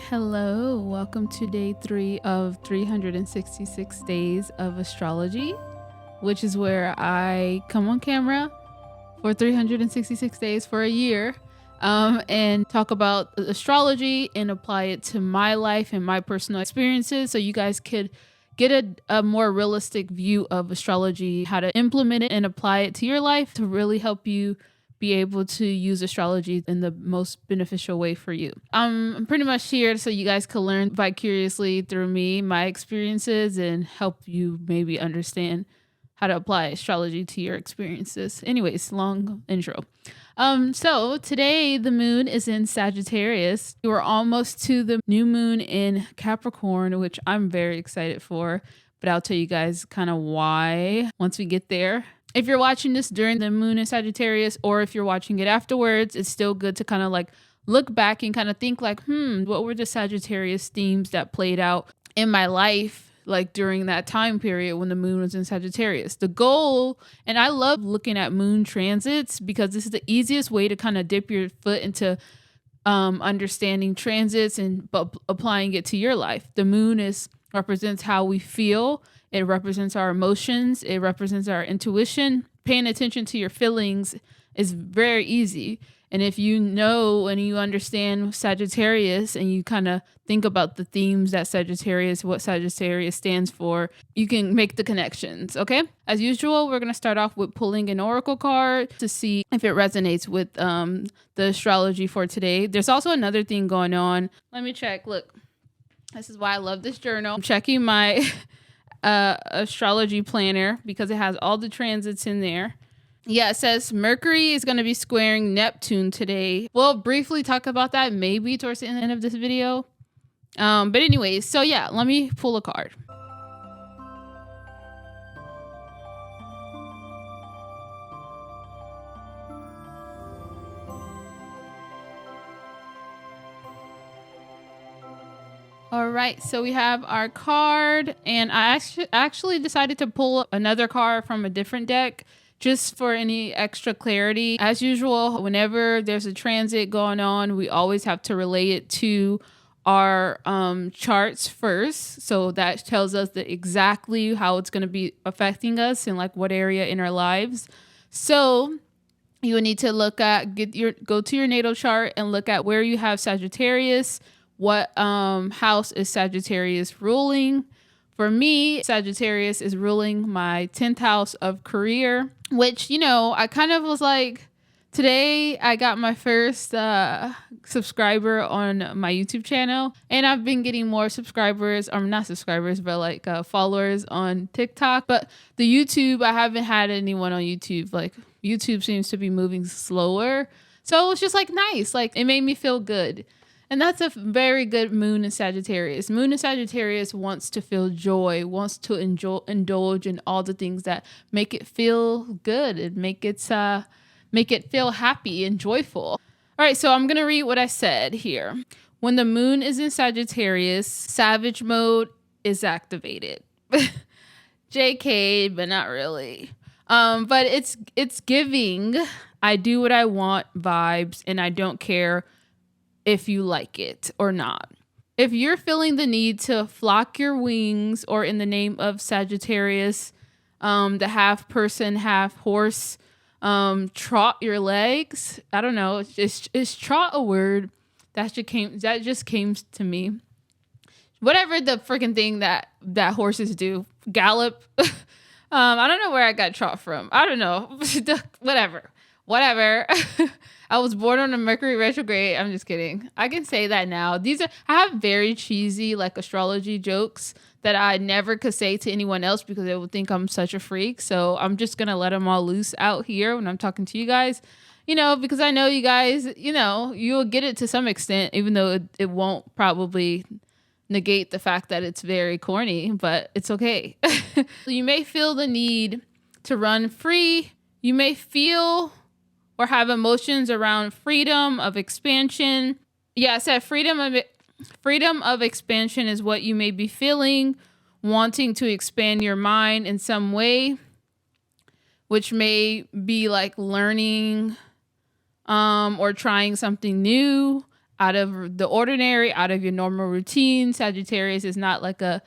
Hello, welcome to day 3 of 366 days of astrology, which is where I come on camera for 366 days for a year and talk about astrology and apply it to my life and my personal experiences so you guys could get a more realistic view of astrology, how to implement it and apply it to your life to really help you be able to use astrology in the most beneficial way for you. I'm pretty much here so you guys can learn vicariously through me, my experiences, and help you maybe understand how to apply astrology to your experiences. Anyways, long intro. So today the moon is in Sagittarius. We're almost to the new moon in Capricorn, which I'm very excited for, but I'll tell you guys kind of why once we get there. If you're watching this during the moon in Sagittarius, or if you're watching it afterwards, it's still good to kind of like look back and kind of think like, what were the Sagittarius themes that played out in my life, like during that time period when the moon was in Sagittarius? The goal, and I love looking at moon transits because this is the easiest way to kind of dip your foot into understanding transits and applying it to your life. The moon represents how we feel. It represents our emotions. It represents our intuition. Paying attention to your feelings is very easy. And if you know and you understand Sagittarius and you kind of think about the themes that what Sagittarius stands for, you can make the connections, okay? As usual, we're going to start off with pulling an oracle card to see if it resonates with the astrology for today. There's also another thing going on. Let me check. Look, this is why I love this journal. I'm checking my astrology planner because it has all the transits in there. Yeah, it says Mercury is going to be squaring Neptune today. We'll briefly talk about that maybe towards the end of this video. But anyways, so yeah, let me pull a card. All right, so we have our card, and I actually decided to pull another card from a different deck just for any extra clarity. As usual, whenever there's a transit going on, we always have to relay it to our charts first. So that tells us exactly how it's going to be affecting us and like what area in our lives. So you would need to go to your natal chart and look at where you have Sagittarius. What house is Sagittarius ruling? For me, Sagittarius is ruling my 10th house of career, which, I kind of was like, today I got my first subscriber on my YouTube channel, and I've been getting more subscribers, or not subscribers, but like followers on TikTok. But the YouTube, I haven't had anyone on YouTube. Like YouTube seems to be moving slower. So it's just like nice. Like it made me feel good. And that's a very good moon in Sagittarius. Moon in Sagittarius wants to feel joy, wants to indulge in all the things that make it feel good and make it feel happy and joyful. All right, so I'm going to read what I said here. When the moon is in Sagittarius, savage mode is activated. JK, but not really. But it's giving I do what I want vibes, and I don't care if you like it or not. If you're feeling the need to flock your wings, or in the name of Sagittarius, the half person, half horse, trot your legs. I don't know. Is trot a word? That just came to me. Whatever the freaking thing that horses do. Gallop. I don't know where I got trot from. I don't know. Whatever. I was born on a Mercury retrograde. I'm just kidding. I can say that now. I have very cheesy like astrology jokes that I never could say to anyone else because they would think I'm such a freak. So I'm just going to let them all loose out here when I'm talking to you guys, because I know you guys, you'll get it to some extent, even though it won't probably negate the fact that it's very corny, but it's okay. You may feel the need to run free. You may feel or have emotions around freedom of expansion. Yeah, I said freedom of expansion is what you may be feeling, wanting to expand your mind in some way, which may be like learning or trying something new, out of the ordinary, out of your normal routine. Sagittarius is not like a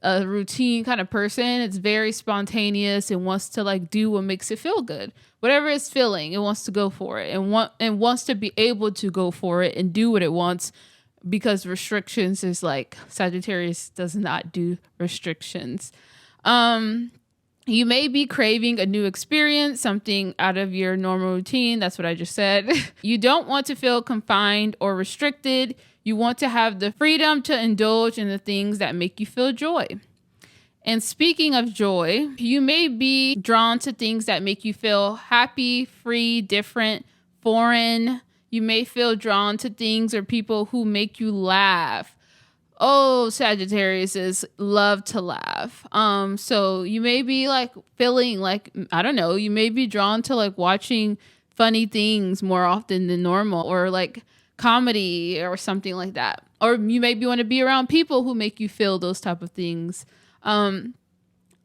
routine kind of person. It's very spontaneous and wants to like do what makes it feel good. Whatever it's feeling, it wants to go for it and wants to be able to go for it and do what it wants, because restrictions is like Sagittarius does not do restrictions. You may be craving a new experience, something out of your normal routine. That's what I just said. You don't want to feel confined or restricted. You want to have the freedom to indulge in the things that make you feel joy. And speaking of joy, you may be drawn to things that make you feel happy, free, different, foreign. You may feel drawn to things or people who make you laugh. Oh, Sagittarius love to laugh. So you may be like feeling like, I don't know, you may be drawn to like watching funny things more often than normal, or like comedy or something like that. Or you maybe want to be around people who make you feel those type of things. Remember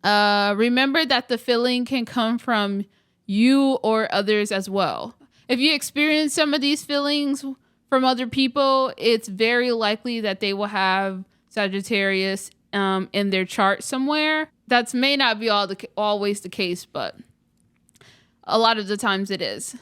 that the feeling can come from you or others as well. If you experience some of these feelings from other people, it's very likely that they will have Sagittarius in their chart somewhere. That may not be always the case, but a lot of the times it is.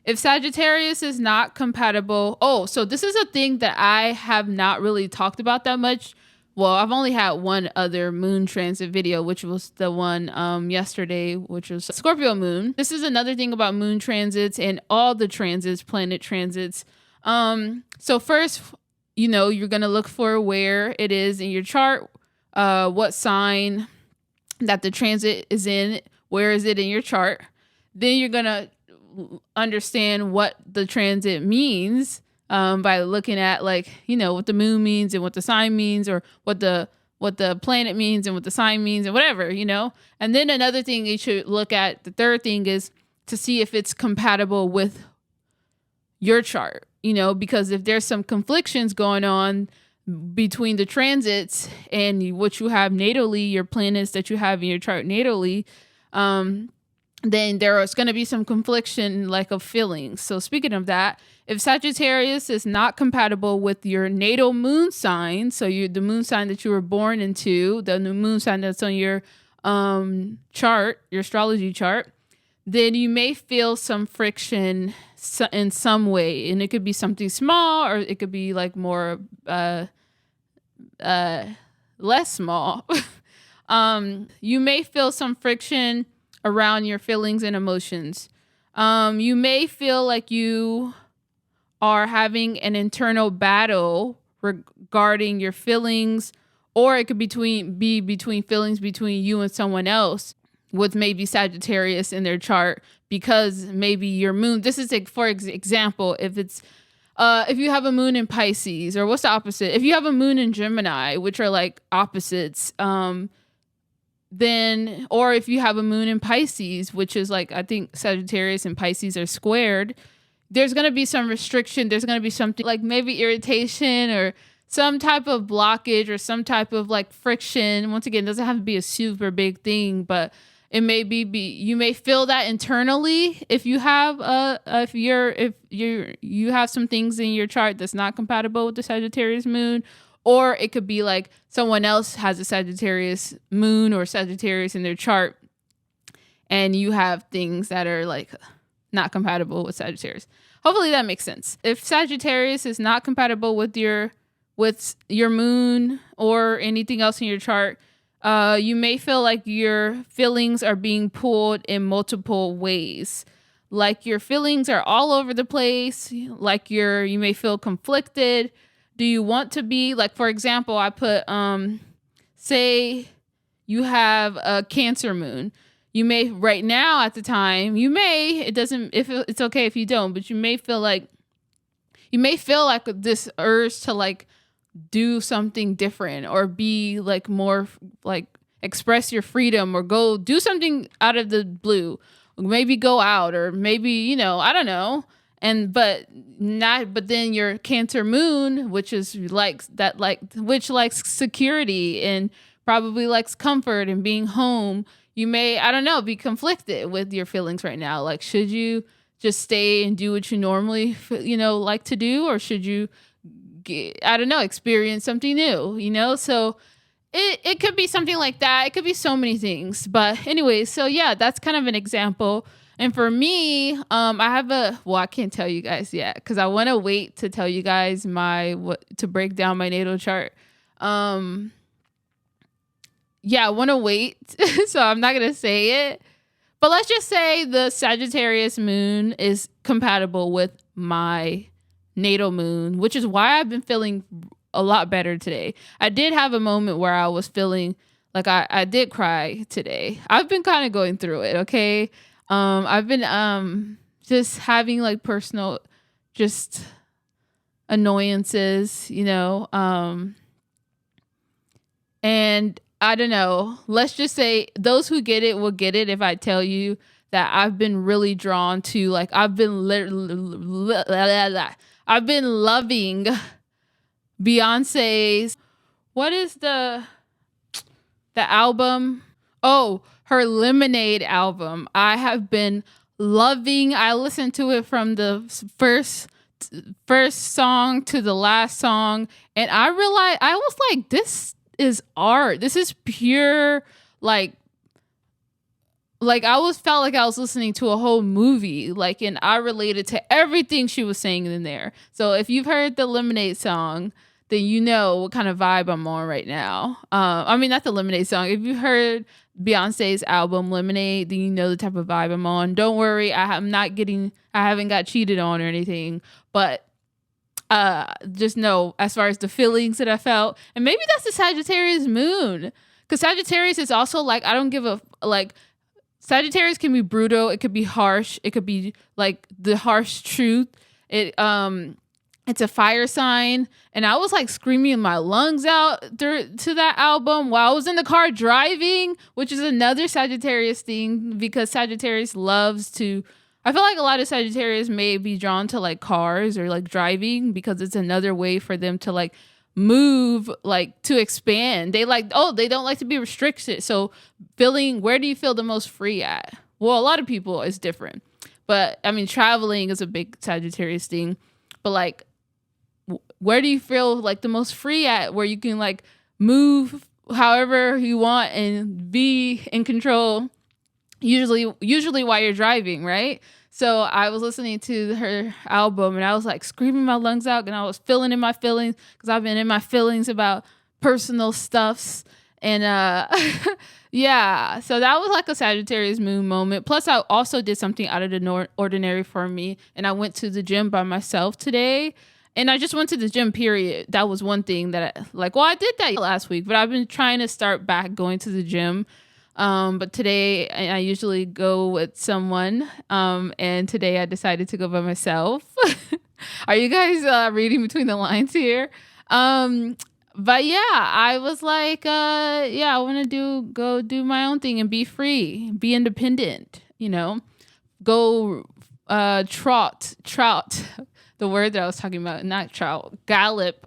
If Sagittarius is not compatible, so this is a thing that I have not really talked about that much. Well, I've only had one other moon transit video, which was the one yesterday, which was Scorpio moon. This is another thing about moon transits and all the transits, planet transits. So first, you're going to look for where it is in your chart, what sign that the transit is in, where is it in your chart. Then you're going to understand what the transit means by looking at what the moon means and what the sign means, or what the planet means and what the sign means and whatever, And then another thing you should look at, the third thing, is to see if it's compatible with your chart, because if there's some conflictions going on between the transits and what you have natally, your planets that you have in your chart natally, then there is going to be some confliction of feelings. So speaking of that, if Sagittarius is not compatible with your natal moon sign, so the moon sign that you were born into, the moon sign that's on your chart, your astrology chart, then you may feel some friction in some way. And it could be something small, or it could be more less small. You may feel some friction around your feelings and emotions. You may feel like you are having an internal battle regarding your feelings, or it could be between feelings between you and someone else with maybe Sagittarius in their chart, because maybe your moon, this is for example, if you have a moon in Pisces, or what's the opposite? If you have a moon in Gemini, which are opposites, then, or if you have a moon in Pisces, which is I think Sagittarius and Pisces are squared, there's going to be some restriction. There's going to be something maybe irritation or some type of blockage or some type of friction. Once again, it doesn't have to be a super big thing, but it may be you may feel that internally if you have you have some things in your chart that's not compatible with the Sagittarius moon. Or it could be someone else has a Sagittarius moon or Sagittarius in their chart, and you have things that are not compatible with Sagittarius. Hopefully that makes sense. If Sagittarius is not compatible with your moon or anything else in your chart, you may feel like your feelings are being pulled in multiple ways. Your feelings are all over the place. You may feel conflicted. Do you want to be for example, I put, say you have a Cancer moon. You may right now at the time, it's okay if you don't, but you may feel this urge to do something different, or be more express your freedom, or go do something out of the blue, maybe go out, or maybe, I don't know. But then your Cancer moon, which is which likes security and probably likes comfort and being home, you may, I don't know, be conflicted with your feelings right now. Should you just stay and do what you normally, like to do, or should you I don't know, experience something new, you know? So it could be something like that. It could be so many things. But anyway, so yeah, that's kind of an example. And for me, I have I can't tell you guys yet because I want to wait to tell you guys to break down my natal chart. Yeah, I want to wait. So I'm not going to say it. But let's just say the Sagittarius moon is compatible with my natal moon, which is why I've been feeling a lot better today. I did have a moment where I was feeling like I did cry today. I've been kind of going through it, okay? I've been just having like personal just annoyances, you know, and I don't know. Let's just say those who get it will get it if I tell you that I've been really drawn to, like, I've been loving Beyonce's, what is the album? Oh, her Lemonade album. I have been loving. I listened to it from the first song to the last song, and I realized, I was like, this is art. This is pure, like I felt like I was listening to a whole movie, like, and I related to everything she was saying in there. So if you've heard the Lemonade song, then you know what kind of vibe I'm on right now. I mean, not the Lemonade song. If you heard Beyonce's album Lemonade, then you know the type of vibe I'm on. Don't worry, I haven't got cheated on or anything, but just know, as far as the feelings that I felt, and maybe that's the Sagittarius moon, because Sagittarius is also like, I don't give a, like, Sagittarius can be brutal, it could be harsh, it could be like the harsh truth. It's a fire sign, and I was like screaming my lungs out to that album while I was in the car driving, which is another Sagittarius thing, because Sagittarius loves to, I feel like a lot of Sagittarius may be drawn to like cars or like driving, because it's another way for them to like move, like to expand. They don't like to be restricted. So where do you feel the most free at? Well, a lot of people is different, but I mean, traveling is a big Sagittarius thing, but like, where do you feel like the most free at, where you can like move however you want and be in control, usually while you're driving, right? So I was listening to her album and I was like screaming my lungs out, and I was feeling in my feelings, because I've been in my feelings about personal stuffs. And yeah, so that was like a Sagittarius moon moment. Plus I also did something out of the ordinary for me, and I went to the gym by myself today. And I just went to the gym, period. That was one thing that I did that last week, but I've been trying to start back going to the gym. But today I usually go with someone. And today I decided to go by myself. Are you guys reading between the lines here? But yeah, I was like, I want to go do my own thing and be free, be independent, you know, go trout. The word that I was talking about, not trout, gallop.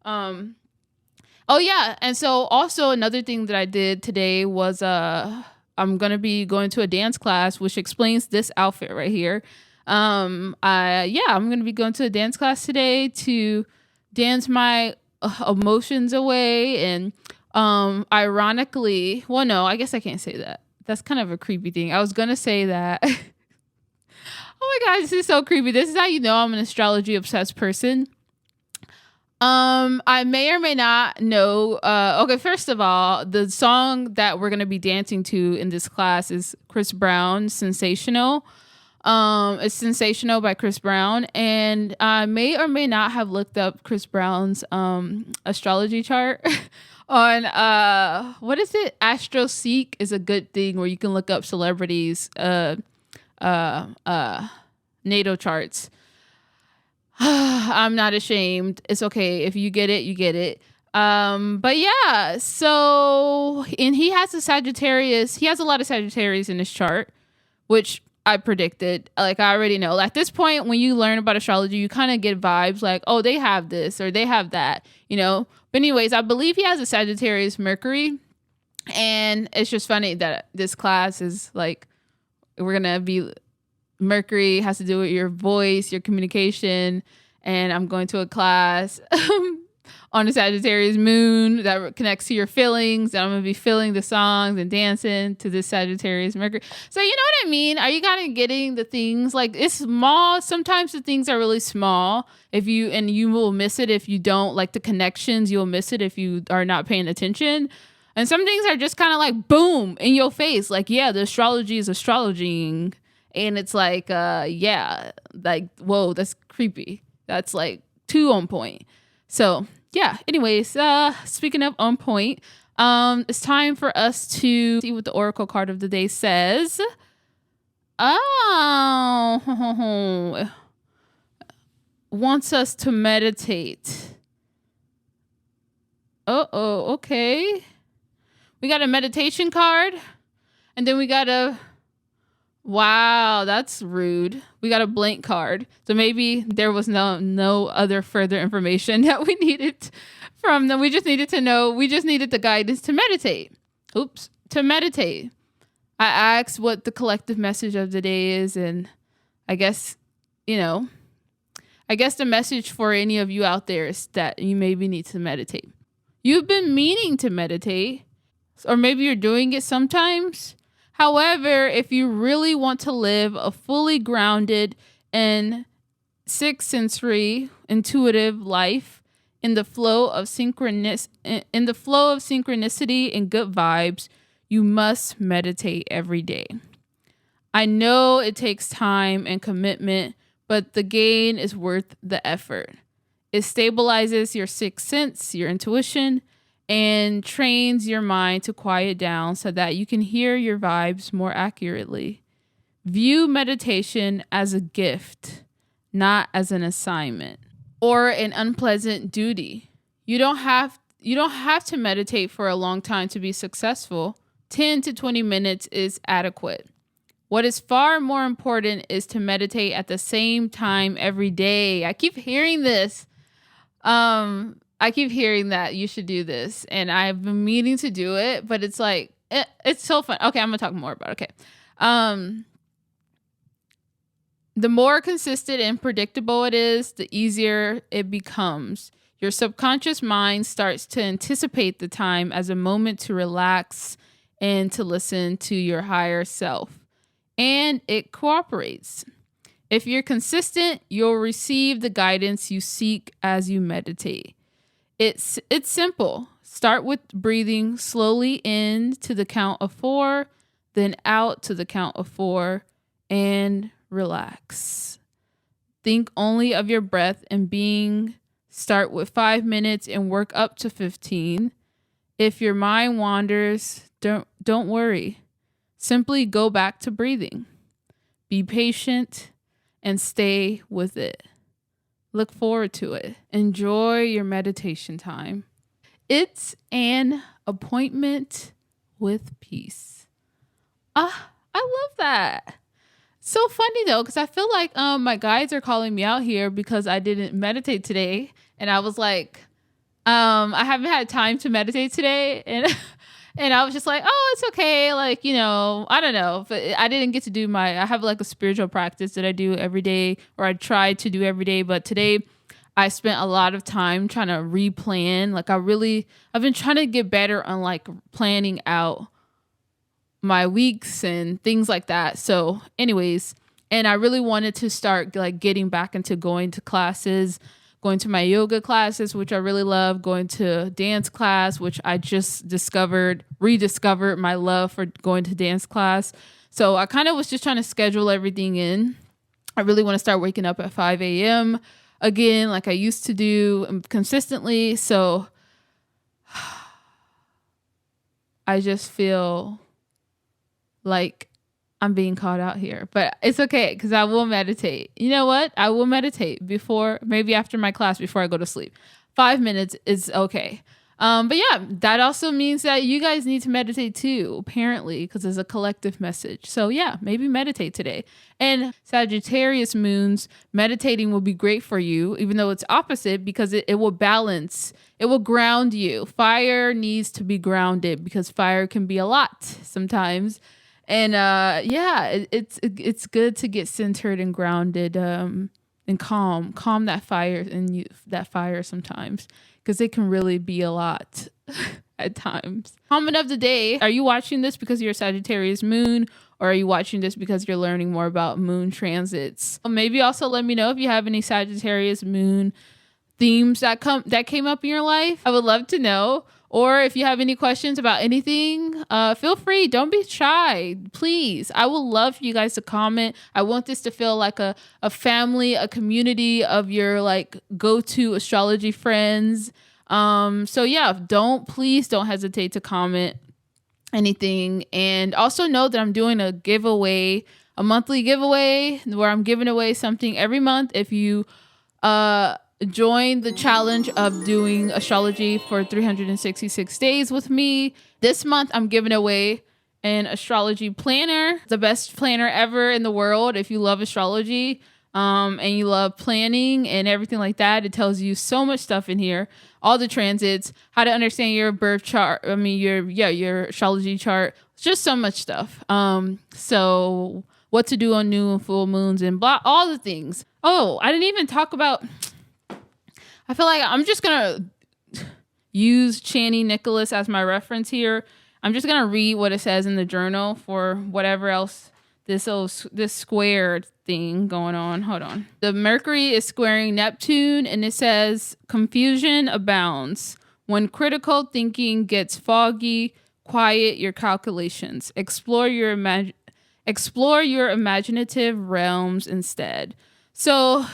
Oh yeah. And so also another thing that I did today was, I'm going to be going to a dance class, which explains this outfit right here. I'm going to be going to a dance class today to dance my emotions away. And, ironically, well, no, I guess I can't say that. That's kind of a creepy thing. I was going to say that. Oh my God, this is so creepy. This is how you know I'm an astrology obsessed person. I may or may not know. Okay, first of all, the song that we're gonna be dancing to in this class is Chris Brown's "Sensational." It's "Sensational" by Chris Brown, and I may or may not have looked up Chris Brown's astrology chart on what is it? AstroSeek is a good thing where you can look up celebrities' natal charts. I'm not ashamed. It's okay. If you get it, you get it. But yeah, so, and he has a lot of Sagittarius in his chart, which I predicted. Like, I already know. At this point, when you learn about astrology, you kind of get vibes like, oh, they have this or they have that, you know? But anyways, I believe he has a Sagittarius Mercury. And it's just funny that this class is like, we're going to be, Mercury has to do with your voice, your communication. and I'm going to a class on the Sagittarius moon that connects to your feelings. And I'm going to be feeling the songs and dancing to this Sagittarius Mercury. So you know what I mean? Are you kind of getting the things? Like, it's small. Sometimes the things are really small and you will miss it if you don't like the connections. You'll miss it if you are not paying attention. And some things are just kind of like boom in your face. Like, yeah, the astrology is astrologying. And it's like, yeah, like, whoa, that's creepy. That's like too on point. So yeah, anyways, speaking of on point, it's time for us to see what the Oracle card of the day says. Oh, wants us to meditate. Uh-oh, okay. We got a meditation card, and then we got wow, that's rude. We got a blank card. So maybe there was no other further information that we needed from them. We just needed to know. We just needed the guidance to meditate. To meditate. I asked what the collective message of the day is, and I guess, the message for any of you out there is that you maybe need to meditate. You've been meaning to meditate, or maybe you're doing it sometimes. However, if you really want to live a fully grounded and sixth sensory intuitive life in the flow of synchronicity and good vibes, you must meditate every day. I know it takes time and commitment, but the gain is worth the effort. It stabilizes your sixth sense, your intuition, and trains your mind to quiet down so that you can hear your vibes more accurately. View meditation as a gift, not as an assignment or an unpleasant duty. You don't have to meditate for a long time to be successful. 10 to 20 minutes is adequate. What is far more important is to meditate at the same time every day. I keep hearing this. I keep hearing that you should do this, and I've been meaning to do it, but it's like, it's so fun. Okay, I'm going to talk more about it. Okay. The more consistent and predictable it is, the easier it becomes. Your subconscious mind starts to anticipate the time as a moment to relax and to listen to your higher self, and it cooperates. If you're consistent, you'll receive the guidance you seek as you meditate. It's simple. Start with breathing slowly in to the count of 4, then out to the count of 4, and relax. Think only of your breath and being. Start with 5 minutes and work up to 15. If your mind wanders, don't worry. Simply go back to breathing. Be patient and stay with it. Look forward to it. Enjoy your meditation time. It's an appointment with peace. I love that. So funny though, because I feel like my guides are calling me out here because I didn't meditate today. And I was like, I haven't had time to meditate today. And I was just like, oh, it's okay. Like, I don't know. But I didn't get to I have like a spiritual practice that I do every day, or I try to do every day. But today I spent a lot of time trying to replan. Like I've been trying to get better on like planning out my weeks and things like that. So anyways, and I really wanted to start like getting back into going to classes, going to my yoga classes, which I really love, going to dance class, which I just rediscovered my love for going to dance class. So I kind of was just trying to schedule everything in. I really want to start waking up at 5 a.m. again, like I used to do consistently. So I just feel like I'm being called out here, but it's okay because I will meditate. You know what? I will meditate maybe after my class before I go to sleep. 5 minutes is okay. But yeah, that also means that you guys need to meditate too, apparently, because it's a collective message. So yeah, maybe meditate today. And Sagittarius moons, meditating will be great for you, even though it's opposite, because it will balance. It will ground you. Fire needs to be grounded because fire can be a lot sometimes. And yeah, it's good to get centered and grounded and calm that fire in you, that fire sometimes, because it can really be a lot at times. Comment of the day: are you watching this because you're a Sagittarius moon, or are you watching this because you're learning more about moon transits? Maybe also let me know if you have any Sagittarius moon themes that came up in your life. I would love to know. Or if you have any questions about anything, feel free. Don't be shy, please. I would love for you guys to comment. I want this to feel like a family, a community of your like go-to astrology friends. So yeah, please don't hesitate to comment anything. And also know that I'm doing a giveaway, a monthly giveaway where I'm giving away something every month. If you join the challenge of doing astrology for 366 days with me. This month, I'm giving away an astrology planner, the best planner ever in the world. If you love astrology and you love planning and everything like that, it tells you so much stuff in here. All the transits, how to understand your birth chart. I mean, your astrology chart. Just so much stuff. So what to do on new and full moons and blah, all the things. Oh, I didn't even talk about... I feel like I'm just going to use Chani Nicholas as my reference here. I'm just going to read what it says in the journal for whatever else this square thing going on. Hold on. The Mercury is squaring Neptune, and it says, confusion abounds. When critical thinking gets foggy, quiet your calculations. Explore your imaginative realms instead. So...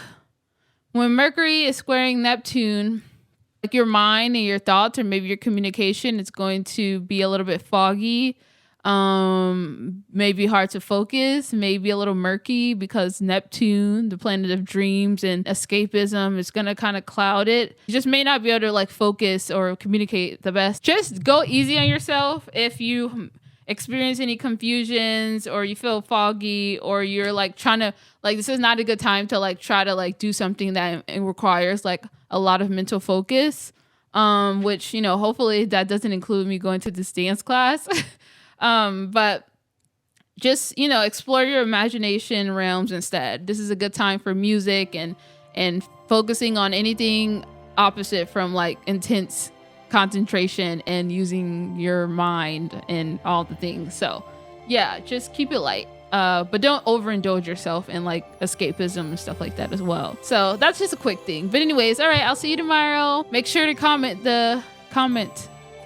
when Mercury is squaring Neptune, like your mind and your thoughts or maybe your communication is going to be a little bit foggy, maybe hard to focus, maybe a little murky because Neptune, the planet of dreams and escapism, is going to kind of cloud it. You just may not be able to like focus or communicate the best. Just go easy on yourself if you experience any confusions or you feel foggy or you're like trying to like, this is not a good time to like try to like do something that requires like a lot of mental focus, which, you know, hopefully that doesn't include me going to this dance class. But just, you know, explore your imagination realms instead. This is a good time for music and focusing on anything opposite from like intense concentration and using your mind and all the things. So yeah, just keep it light. But don't overindulge yourself in like escapism and stuff like that as well. So that's just a quick thing. But anyways, all right, I'll see you tomorrow. Make sure to comment the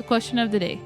question of the day.